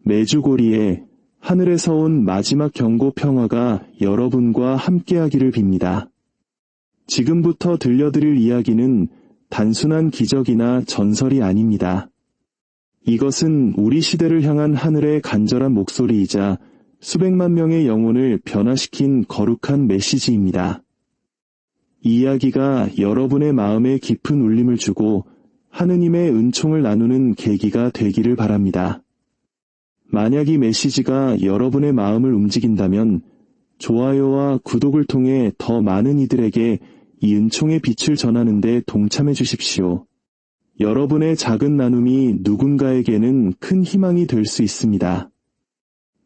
메주고리에 하늘에서 온 마지막 경고 평화가 여러분과 함께하기를 빕니다. 지금부터 들려드릴 이야기는 단순한 기적이나 전설이 아닙니다. 이것은 우리 시대를 향한 하늘의 간절한 목소리이자 수백만 명의 영혼을 변화시킨 거룩한 메시지입니다. 이 이야기가 여러분의 마음에 깊은 울림을 주고 하느님의 은총을 나누는 계기가 되기를 바랍니다. 만약 이 메시지가 여러분의 마음을 움직인다면 좋아요와 구독을 통해 더 많은 이들에게 이 은총의 빛을 전하는 데 동참해 주십시오. 여러분의 작은 나눔이 누군가에게는 큰 희망이 될 수 있습니다.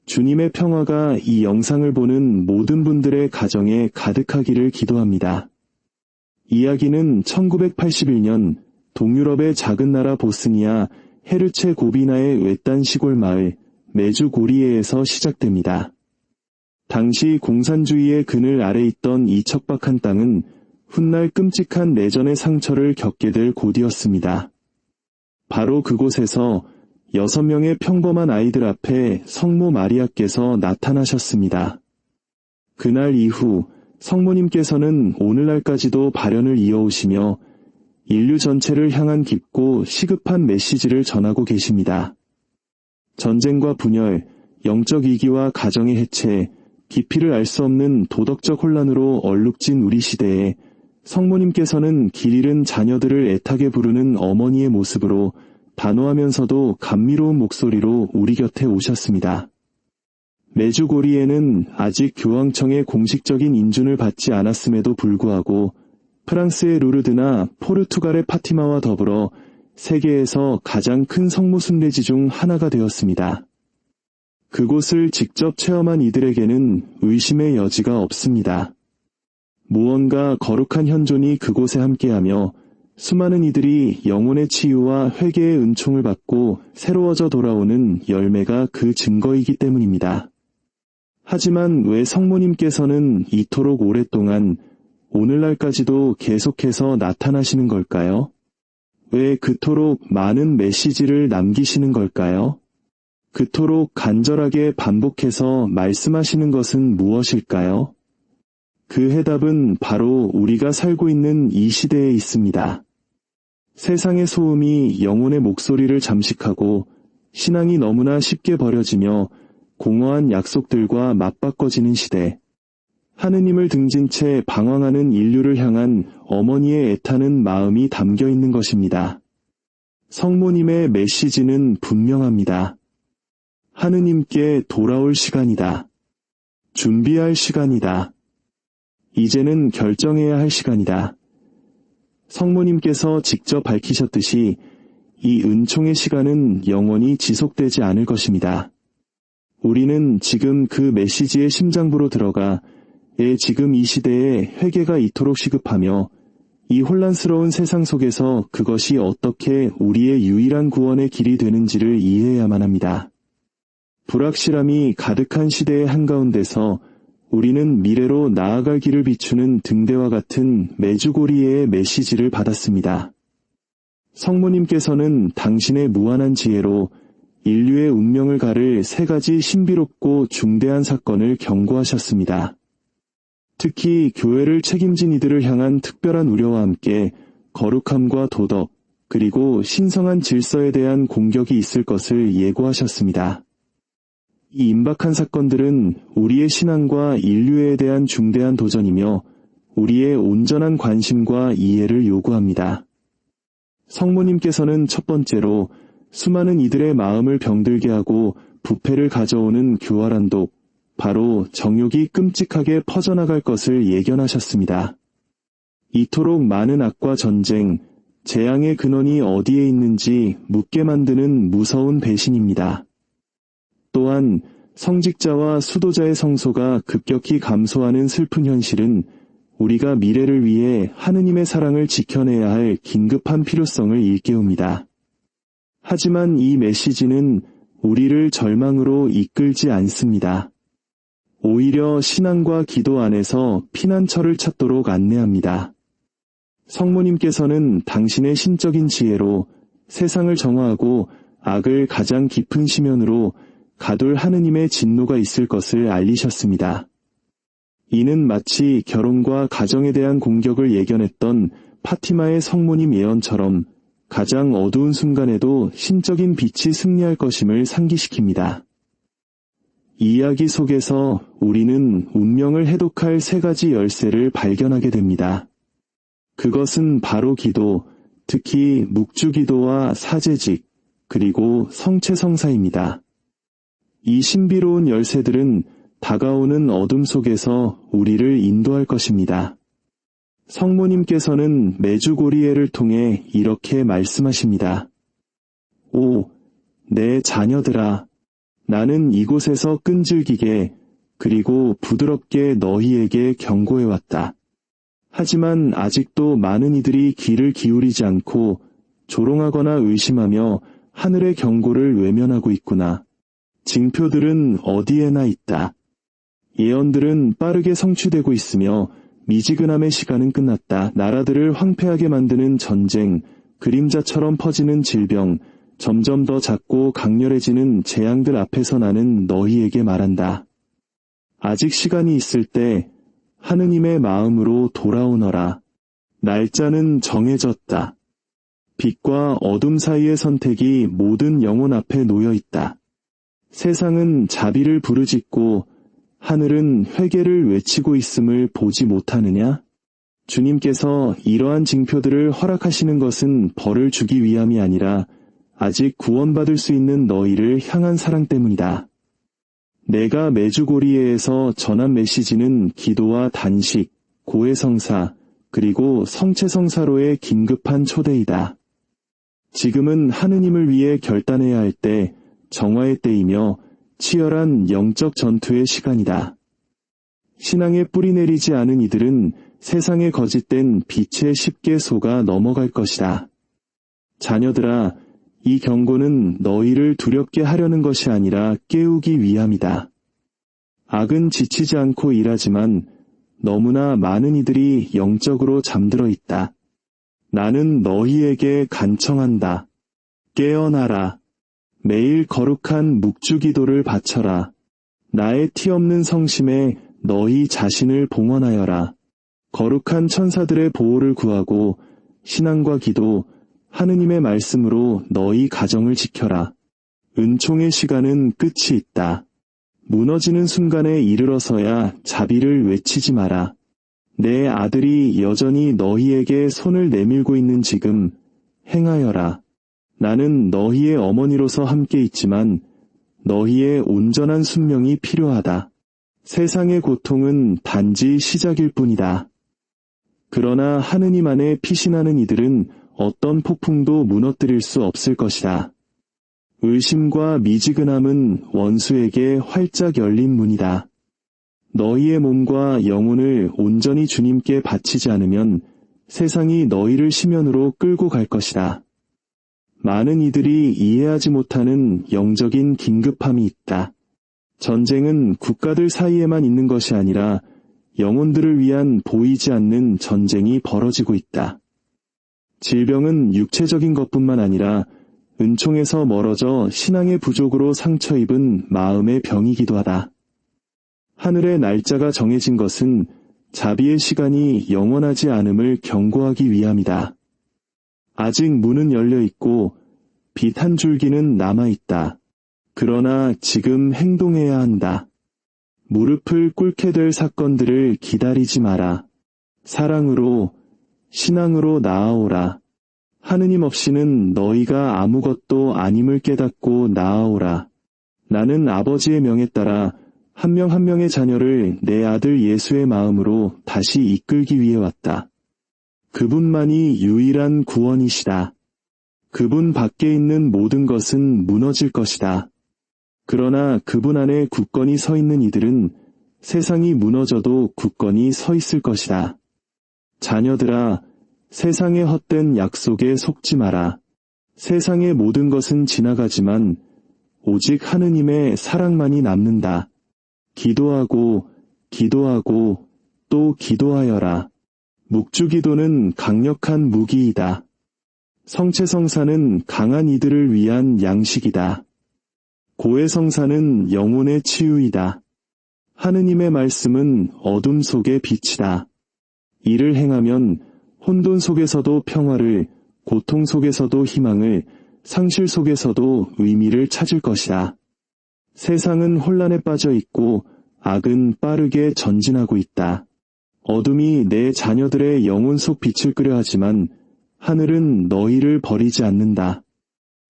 주님의 평화가 이 영상을 보는 모든 분들의 가정에 가득하기를 기도합니다. 이야기는 1981년 동유럽의 작은 나라 보스니아 헤르체 고비나의 외딴 시골 마을 메주고리에에서 시작됩니다. 당시 공산주의의 그늘 아래 있던 이 척박한 땅은 훗날 끔찍한 내전의 상처를 겪게 될 곳이었습니다. 바로 그곳에서 6명의 평범한 아이들 앞에 성모 마리아께서 나타나셨습니다. 그날 이후 성모님께서는 오늘날까지도 발현을 이어오시며 인류 전체를 향한 깊고 시급한 메시지를 전하고 계십니다. 전쟁과 분열, 영적 위기와 가정의 해체, 깊이를 알 수 없는 도덕적 혼란으로 얼룩진 우리 시대에 성모님께서는 길 잃은 자녀들을 애타게 부르는 어머니의 모습으로 단호하면서도 감미로운 목소리로 우리 곁에 오셨습니다. 메주고리에는 아직 교황청의 공식적인 인준을 받지 않았음에도 불구하고 프랑스의 루르드나 포르투갈의 파티마와 더불어 세계에서 가장 큰 성모 순례지 중 하나가 되었습니다. 그곳을 직접 체험한 이들에게는 의심의 여지가 없습니다. 무언가 거룩한 현존이 그곳에 함께하며 수많은 이들이 영혼의 치유와 회개의 은총을 받고 새로워져 돌아오는 열매가 그 증거이기 때문입니다. 하지만 왜 성모님께서는 이토록 오랫동안 오늘날까지도 계속해서 나타나시는 걸까요? 왜 그토록 많은 메시지를 남기시는 걸까요? 그토록 간절하게 반복해서 말씀하시는 것은 무엇일까요? 그 해답은 바로 우리가 살고 있는 이 시대에 있습니다. 세상의 소음이 영혼의 목소리를 잠식하고 신앙이 너무나 쉽게 버려지며 공허한 약속들과 맞바꿔지는 시대. 하느님을 등진 채 방황하는 인류를 향한 어머니의 애타는 마음이 담겨 있는 것입니다. 성모님의 메시지는 분명합니다. 하느님께 돌아올 시간이다. 준비할 시간이다. 이제는 결정해야 할 시간이다. 성모님께서 직접 밝히셨듯이 이 은총의 시간은 영원히 지속되지 않을 것입니다. 우리는 지금 그 메시지의 심장부로 들어가 지금 이 시대에 회개가 이토록 시급하며 이 혼란스러운 세상 속에서 그것이 어떻게 우리의 유일한 구원의 길이 되는지를 이해해야만 합니다. 불확실함이 가득한 시대의 한가운데서 우리는 미래로 나아갈 길을 비추는 등대와 같은 메주고리에의 메시지를 받았습니다. 성모님께서는 당신의 무한한 지혜로 인류의 운명을 가를 3가지 신비롭고 중대한 사건을 경고하셨습니다. 특히 교회를 책임진 이들을 향한 특별한 우려와 함께 거룩함과 도덕, 그리고 신성한 질서에 대한 공격이 있을 것을 예고하셨습니다. 이 임박한 사건들은 우리의 신앙과 인류에 대한 중대한 도전이며 우리의 온전한 관심과 이해를 요구합니다. 성모님께서는 첫 번째로 수많은 이들의 마음을 병들게 하고 부패를 가져오는 교활한 독, 바로 정욕이 끔찍하게 퍼져나갈 것을 예견하셨습니다. 이토록 많은 악과 전쟁, 재앙의 근원이 어디에 있는지 묻게 만드는 무서운 배신입니다. 또한 성직자와 수도자의 성소가 급격히 감소하는 슬픈 현실은 우리가 미래를 위해 하느님의 사랑을 지켜내야 할 긴급한 필요성을 일깨웁니다. 하지만 이 메시지는 우리를 절망으로 이끌지 않습니다. 오히려 신앙과 기도 안에서 피난처를 찾도록 안내합니다. 성모님께서는 당신의 신적인 지혜로 세상을 정화하고 악을 가장 깊은 심연으로 가둘 하느님의 진노가 있을 것을 알리셨습니다. 이는 마치 결혼과 가정에 대한 공격을 예견했던 파티마의 성모님 예언처럼 가장 어두운 순간에도 신적인 빛이 승리할 것임을 상기시킵니다. 이 이야기 속에서 우리는 운명을 해독할 세 가지 열쇠를 발견하게 됩니다. 그것은 바로 기도, 특히 묵주기도와 사제직, 그리고 성체성사입니다. 이 신비로운 열쇠들은 다가오는 어둠 속에서 우리를 인도할 것입니다. 성모님께서는 메주고리에를 통해 이렇게 말씀하십니다. 오, 내 자녀들아, 나는 이곳에서 끈질기게 그리고 부드럽게 너희에게 경고해왔다. 하지만 아직도 많은 이들이 귀를 기울이지 않고 조롱하거나 의심하며 하늘의 경고를 외면하고 있구나. 징표들은 어디에나 있다. 예언들은 빠르게 성취되고 있으며 미지근함의 시간은 끝났다. 나라들을 황폐하게 만드는 전쟁, 그림자처럼 퍼지는 질병, 점점 더 작고 강렬해지는 재앙들 앞에서 나는 너희에게 말한다. 아직 시간이 있을 때 하느님의 마음으로 돌아오너라. 날짜는 정해졌다. 빛과 어둠 사이의 선택이 모든 영혼 앞에 놓여 있다. 세상은 자비를 부르짖고 하늘은 회개를 외치고 있음을 보지 못하느냐? 주님께서 이러한 징표들을 허락하시는 것은 벌을 주기 위함이 아니라 아직 구원받을 수 있는 너희를 향한 사랑 때문이다. 내가 메주고리에에서 전한 메시지는 기도와 단식, 고해성사, 그리고 성체성사로의 긴급한 초대이다. 지금은 하느님을 위해 결단해야 할 때, 정화의 때이며 치열한 영적 전투의 시간이다. 신앙에 뿌리 내리지 않은 이들은 세상의 거짓된 빛에 쉽게 속아 넘어갈 것이다. 자녀들아, 이 경고는 너희를 두렵게 하려는 것이 아니라 깨우기 위함이다. 악은 지치지 않고 일하지만 너무나 많은 이들이 영적으로 잠들어 있다. 나는 너희에게 간청한다. 깨어나라. 매일 거룩한 묵주기도를 바쳐라. 나의 티 없는 성심에 너희 자신을 봉헌하여라. 거룩한 천사들의 보호를 구하고 신앙과 기도, 하느님의 말씀으로 너희 가정을 지켜라. 은총의 시간은 끝이 있다. 무너지는 순간에 이르러서야 자비를 외치지 마라. 내 아들이 여전히 너희에게 손을 내밀고 있는 지금 행하여라. 나는 너희의 어머니로서 함께 있지만 너희의 온전한 순명이 필요하다. 세상의 고통은 단지 시작일 뿐이다. 그러나 하느님 안에 피신하는 이들은 어떤 폭풍도 무너뜨릴 수 없을 것이다. 의심과 미지근함은 원수에게 활짝 열린 문이다. 너희의 몸과 영혼을 온전히 주님께 바치지 않으면 세상이 너희를 심연으로 끌고 갈 것이다. 많은 이들이 이해하지 못하는 영적인 긴급함이 있다. 전쟁은 국가들 사이에만 있는 것이 아니라 영혼들을 위한 보이지 않는 전쟁이 벌어지고 있다. 질병은 육체적인 것뿐만 아니라 은총에서 멀어져 신앙의 부족으로 상처 입은 마음의 병이기도 하다. 하늘의 날짜가 정해진 것은 자비의 시간이 영원하지 않음을 경고하기 위함이다. 아직 문은 열려 있고 빛 한 줄기는 남아 있다. 그러나 지금 행동해야 한다. 무릎을 꿇게 될 사건들을 기다리지 마라. 사랑으로, 신앙으로 나아오라. 하느님 없이는 너희가 아무것도 아님을 깨닫고 나아오라. 나는 아버지의 명에 따라 한 명 한 명의 자녀를 내 아들 예수의 마음으로 다시 이끌기 위해 왔다. 그분만이 유일한 구원이시다. 그분 밖에 있는 모든 것은 무너질 것이다. 그러나 그분 안에 굳건히 서 있는 이들은 세상이 무너져도 굳건히 서 있을 것이다. 자녀들아, 세상의 헛된 약속에 속지 마라. 세상의 모든 것은 지나가지만 오직 하느님의 사랑만이 남는다. 기도하고 기도하고 또 기도하여라. 묵주기도는 강력한 무기이다. 성체성사는 강한 이들을 위한 양식이다. 고해성사는 영혼의 치유이다. 하느님의 말씀은 어둠 속의 빛이다. 이를 행하면 혼돈 속에서도 평화를, 고통 속에서도 희망을, 상실 속에서도 의미를 찾을 것이다. 세상은 혼란에 빠져 있고 악은 빠르게 전진하고 있다. 어둠이 내 자녀들의 영혼 속 빛을 끄려 하지만 하늘은 너희를 버리지 않는다.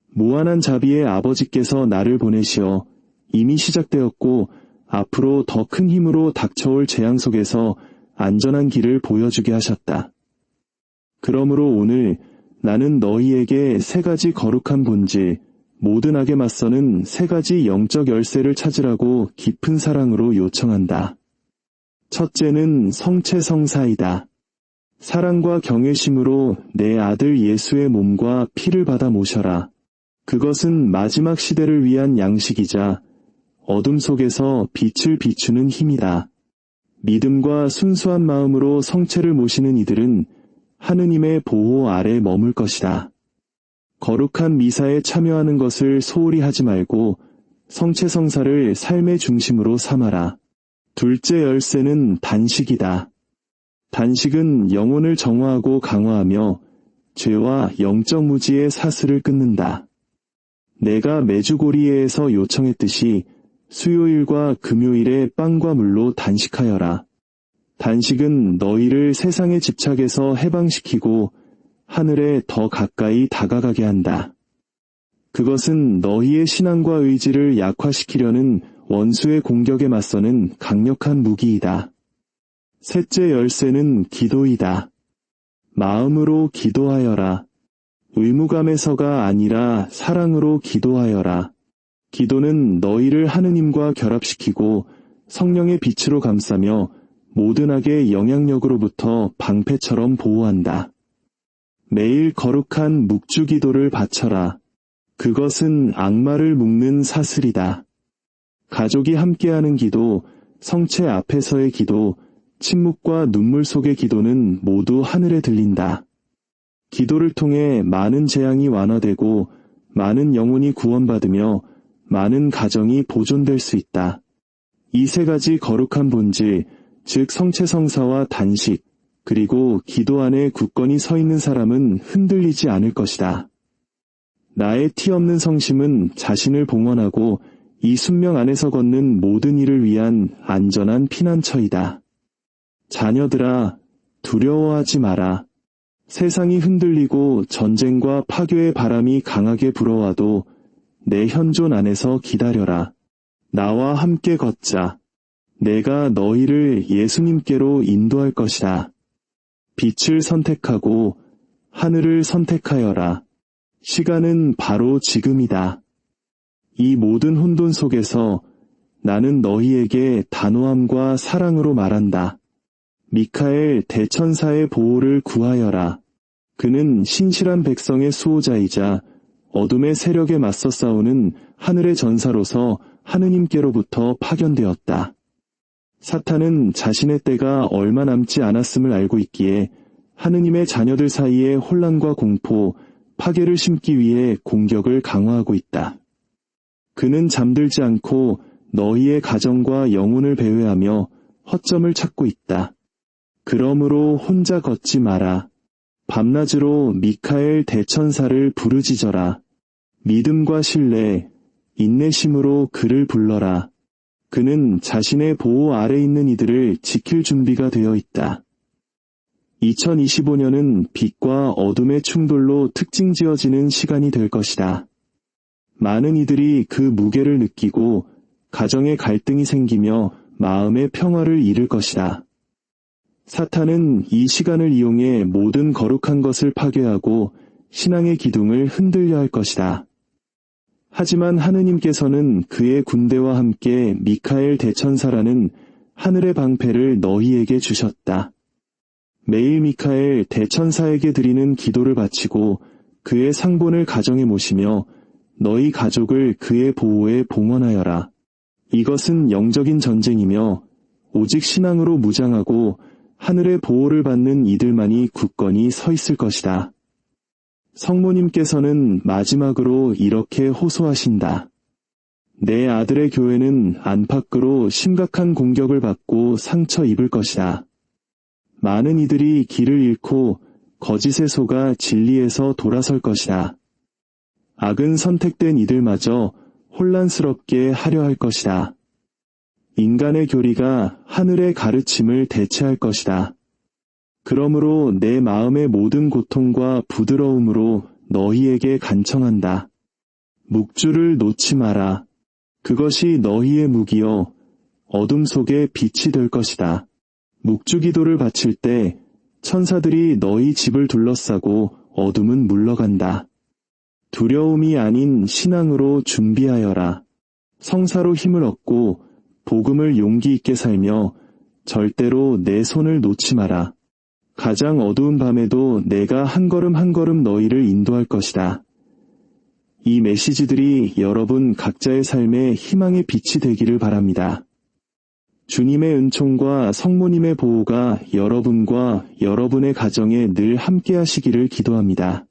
무한한 자비의 아버지께서 나를 보내시어 이미 시작되었고 앞으로 더 큰 힘으로 닥쳐올 재앙 속에서 안전한 길을 보여주게 하셨다. 그러므로 오늘 나는 너희에게 3가지 거룩한 본질, 모든 악에 맞서는 3가지 영적 열쇠를 찾으라고 깊은 사랑으로 요청한다. 첫째는 성체성사이다. 사랑과 경외심으로 내 아들 예수의 몸과 피를 받아 모셔라. 그것은 마지막 시대를 위한 양식이자 어둠 속에서 빛을 비추는 힘이다. 믿음과 순수한 마음으로 성체를 모시는 이들은 하느님의 보호 아래 머물 것이다. 거룩한 미사에 참여하는 것을 소홀히 하지 말고 성체성사를 삶의 중심으로 삼아라. 둘째 열쇠는 단식이다. 단식은 영혼을 정화하고 강화하며 죄와 영적 무지의 사슬을 끊는다. 내가 매주 고리에서 요청했듯이 수요일과 금요일에 빵과 물로 단식하여라. 단식은 너희를 세상의 집착에서 해방시키고 하늘에 더 가까이 다가가게 한다. 그것은 너희의 신앙과 의지를 약화시키려는 원수의 공격에 맞서는 강력한 무기이다. 셋째 열쇠는 기도이다. 마음으로 기도하여라. 의무감에서가 아니라 사랑으로 기도하여라. 기도는 너희를 하느님과 결합시키고 성령의 빛으로 감싸며 모든 악의 영향력으로부터 방패처럼 보호한다. 매일 거룩한 묵주 기도를 바쳐라. 그것은 악마를 묶는 사슬이다. 가족이 함께하는 기도, 성체 앞에서의 기도, 침묵과 눈물 속의 기도는 모두 하늘에 들린다. 기도를 통해 많은 재앙이 완화되고 많은 영혼이 구원받으며 많은 가정이 보존될 수 있다. 이 3가지 거룩한 본질, 즉 성체성사와 단식, 그리고 기도 안에 굳건히 서 있는 사람은 흔들리지 않을 것이다. 나의 티 없는 성심은 자신을 봉헌하고 이 순명 안에서 걷는 모든 이를 위한 안전한 피난처이다. 자녀들아, 두려워하지 마라. 세상이 흔들리고 전쟁과 파괴의 바람이 강하게 불어와도 내 현존 안에서 기다려라. 나와 함께 걷자. 내가 너희를 예수님께로 인도할 것이다. 빛을 선택하고 하늘을 선택하여라. 시간은 바로 지금이다. 이 모든 혼돈 속에서 나는 너희에게 단호함과 사랑으로 말한다. 미카엘 대천사의 보호를 구하여라. 그는 신실한 백성의 수호자이자 어둠의 세력에 맞서 싸우는 하늘의 전사로서 하느님께로부터 파견되었다. 사탄은 자신의 때가 얼마 남지 않았음을 알고 있기에 하느님의 자녀들 사이에 혼란과 공포, 파괴를 심기 위해 공격을 강화하고 있다. 그는 잠들지 않고 너희의 가정과 영혼을 배회하며 허점을 찾고 있다. 그러므로 혼자 걷지 마라. 밤낮으로 미카엘 대천사를 부르짖어라. 믿음과 신뢰, 인내심으로 그를 불러라. 그는 자신의 보호 아래 있는 이들을 지킬 준비가 되어 있다. 2025년은 빛과 어둠의 충돌로 특징 지어지는 시간이 될 것이다. 많은 이들이 그 무게를 느끼고 가정의 갈등이 생기며 마음의 평화를 잃을 것이다. 사탄은 이 시간을 이용해 모든 거룩한 것을 파괴하고 신앙의 기둥을 흔들려 할 것이다. 하지만 하느님께서는 그의 군대와 함께 미카엘 대천사라는 하늘의 방패를 너희에게 주셨다. 매일 미카엘 대천사에게 드리는 기도를 바치고 그의 상본을 가정에 모시며 너희 가족을 그의 보호에 봉헌하여라. 이것은 영적인 전쟁이며 오직 신앙으로 무장하고 하늘의 보호를 받는 이들만이 굳건히 서 있을 것이다. 성모님께서는 마지막으로 이렇게 호소하신다. 내 아들의 교회는 안팎으로 심각한 공격을 받고 상처 입을 것이다. 많은 이들이 길을 잃고 거짓에 속아 진리에서 돌아설 것이다. 악은 선택된 이들마저 혼란스럽게 하려 할 것이다. 인간의 교리가 하늘의 가르침을 대체할 것이다. 그러므로 내 마음의 모든 고통과 부드러움으로 너희에게 간청한다. 묵주를 놓지 마라. 그것이 너희의 무기여 어둠 속에 빛이 될 것이다. 묵주 기도를 바칠 때 천사들이 너희 집을 둘러싸고 어둠은 물러간다. 두려움이 아닌 신앙으로 준비하여라. 성사로 힘을 얻고 복음을 용기 있게 살며 절대로 내 손을 놓지 마라. 가장 어두운 밤에도 내가 한 걸음 한 걸음 너희를 인도할 것이다. 이 메시지들이 여러분 각자의 삶에 희망의 빛이 되기를 바랍니다. 주님의 은총과 성모님의 보호가 여러분과 여러분의 가정에 늘 함께 하시기를 기도합니다.